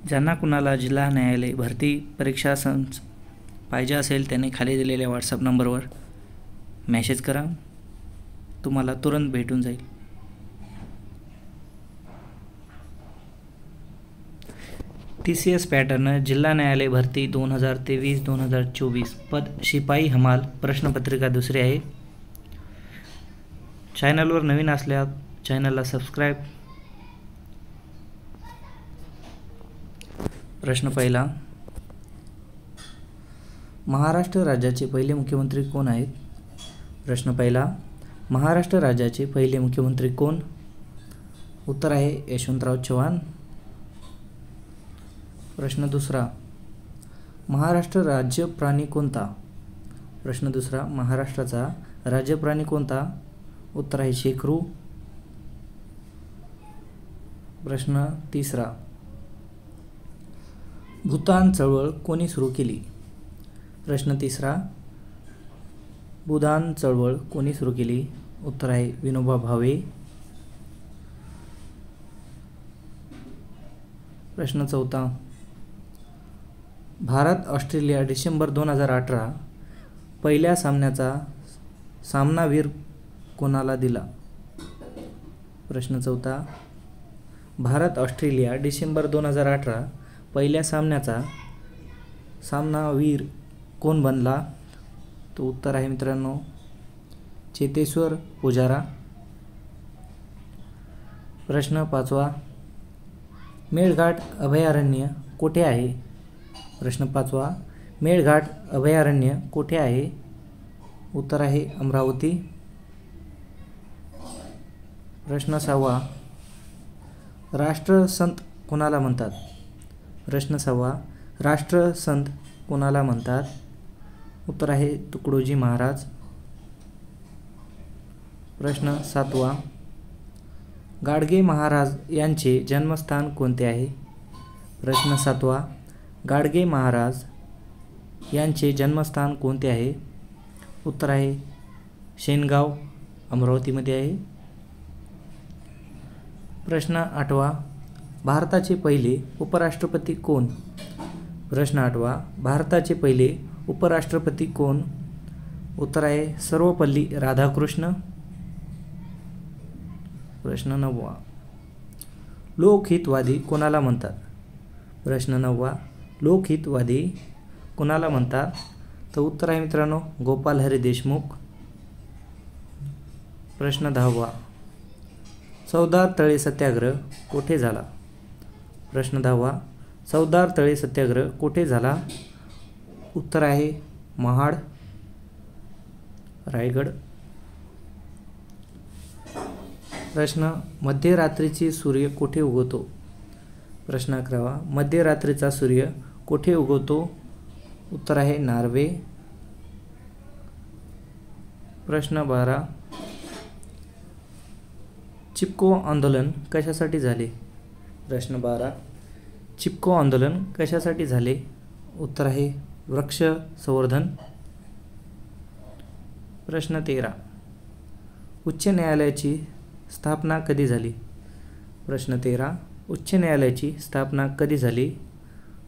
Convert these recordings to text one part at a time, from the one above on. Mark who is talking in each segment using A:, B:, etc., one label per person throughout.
A: ज्यांना कुणाला जिल्हा न्यायालय भरती परीक्षा पाहिजे असेल त्यांनी खाली दिलेल्या व्हॉट्सअप नंबरवर मेसेज करा, तुम्हाला तुरंत भेटून जाईल। TCS पॅटर्न जिल्हा न्यायालय भरती 2023-2024 पद शिपाई हमाल प्रश्नपत्रिका दुसरी आहे। चॅनलवर नवीन असल्यास चॅनलला सबस्क्राईब। प्रश्न पहिला, महाराष्ट्र राज्याचे पहिले मुख्यमंत्री कोण आहेत? प्रश्न पहिला, महाराष्ट्र राज्याचे पहिले मुख्यमंत्री कोण? उत्तर आहे यशवंतराव चव्हाण। प्रश्न दुसरा, महाराष्ट्र राज्य प्राणी कोणता? प्रश्न दुसरा, महाराष्ट्राचा राज्य प्राणी कोणता? उत्तर आहे शेकरू। प्रश्न तिसरा, भूदान चळवळ कोणी सुरू केली? प्रश्न तिसरा, भूदान चळवळ कोणी सुरू केली? उत्तर आहे विनोबा भावे। प्रश्न चौथा, भारत ऑस्ट्रेलिया डिसेंबर 2018 पहिल्या सामन्याचा सामनावीर कोणाला दिला? प्रश्न चौथा, भारत ऑस्ट्रेलिया डिसेंबर 2018 पहिल्या सामन्याचा सामनावीर कोण बनला? तो उत्तर आहे मित्रांनो चेतेश्वर पुजारा। प्रश्न पाचवा, मेळघाट अभयारण्य कोठे आहे? प्रश्न पाचवा, मेळघाट अभयारण्य कोठे आहे? उत्तर आहे अमरावती। प्रश्न सहावा, राष्ट्रसंत कोणाला म्हणतात? प्रश्न सहावा, राष्ट्रसंत कोणाला म्हणतात? उत्तर आहे तुकडोजी महाराज। प्रश्न सातवा, गाडगे महाराज यांचे जन्मस्थान कोणते आहे? प्रश्न सातवा, गाडगे महाराज यांचे जन्मस्थान कोणते आहे? उत्तर आहे शेनगाव, अमरावतीमध्ये आहे। प्रश्न आठवा, भारताचे पहिले उपराष्ट्रपती कोण? प्रश्न आठवा, भारताचे पहिले उपराष्ट्रपती कोण? उत्तर आहे सर्वपल्ली राधाकृष्ण। प्रश्न नववा, लोकहितवादी कोणाला म्हणतात? प्रश्न नववा, लोकहितवादी कोणाला म्हणतात? तर उत्तर आहे मित्रांनो गोपाल हरी देशमुख। प्रश्न दहावा, चौदार तळे सत्याग्रह कोठे झाला? प्रश्न दहावा, चौदार तळे सत्याग्रह कोठे झाला? उत्तर आहे महाड, रायगड। प्रश्न, मध्यरात्रीची सूर्य कोठे उगवतो? प्रश्न 11वा, मध्यरात्रीचा सूर्य कोठे उगवतो? उत्तर आहे नार्वे। प्रश्न 12, चिपको आंदोलन कशासाठी झाले? प्रश्न 12, चिपको आंदोलन कशासाठी झाले? उत्तर आहे वृक्ष संवर्धन। प्रश्न 13, उच्च न्यायालयाची स्थापना कधी झाली? प्रश्न 13, उच्च न्यायालयाची स्थापना कधी झाली?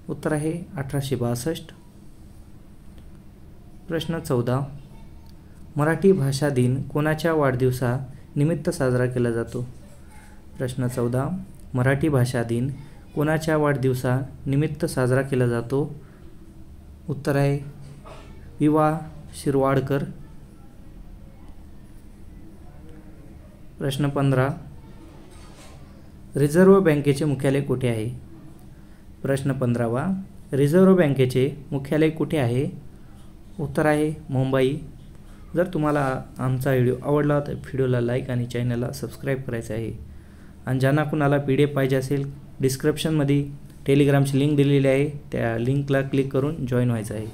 A: उत्तर आहे 1862। प्रश्न 14, मराठी भाषा दिन कोणाच्या वाढदिवसा निमित्त साजरा केला जातो? प्रश्न 14, मराठी भाषा दिन कोणाच्या वाढदिवसा निमित्त साजरा केला जातो? उत्तर आहे विवा शिरवाडकर। प्रश्न 15, रिझर्व्ह बँकेचे मुख्यालय कुठे आहे? प्रश्न 15वा, रिझर्व्ह बँकेचे मुख्यालय कुठे आहे? उत्तर आहे मुंबई। जर तुम्हाला आमचा व्हिडिओ आवडला तर व्हिडिओला लाईक आणि चॅनलला सबस्क्राईब करायचं आहे। आणि ज्यांना कुणाला PDF पाहिजे असेल डिस्क्रिप्शनमध्ये टेलिग्रामची लिंक दिलेली आहे, त्या लिंकला क्लिक करून जॉईन व्हायचं आहे।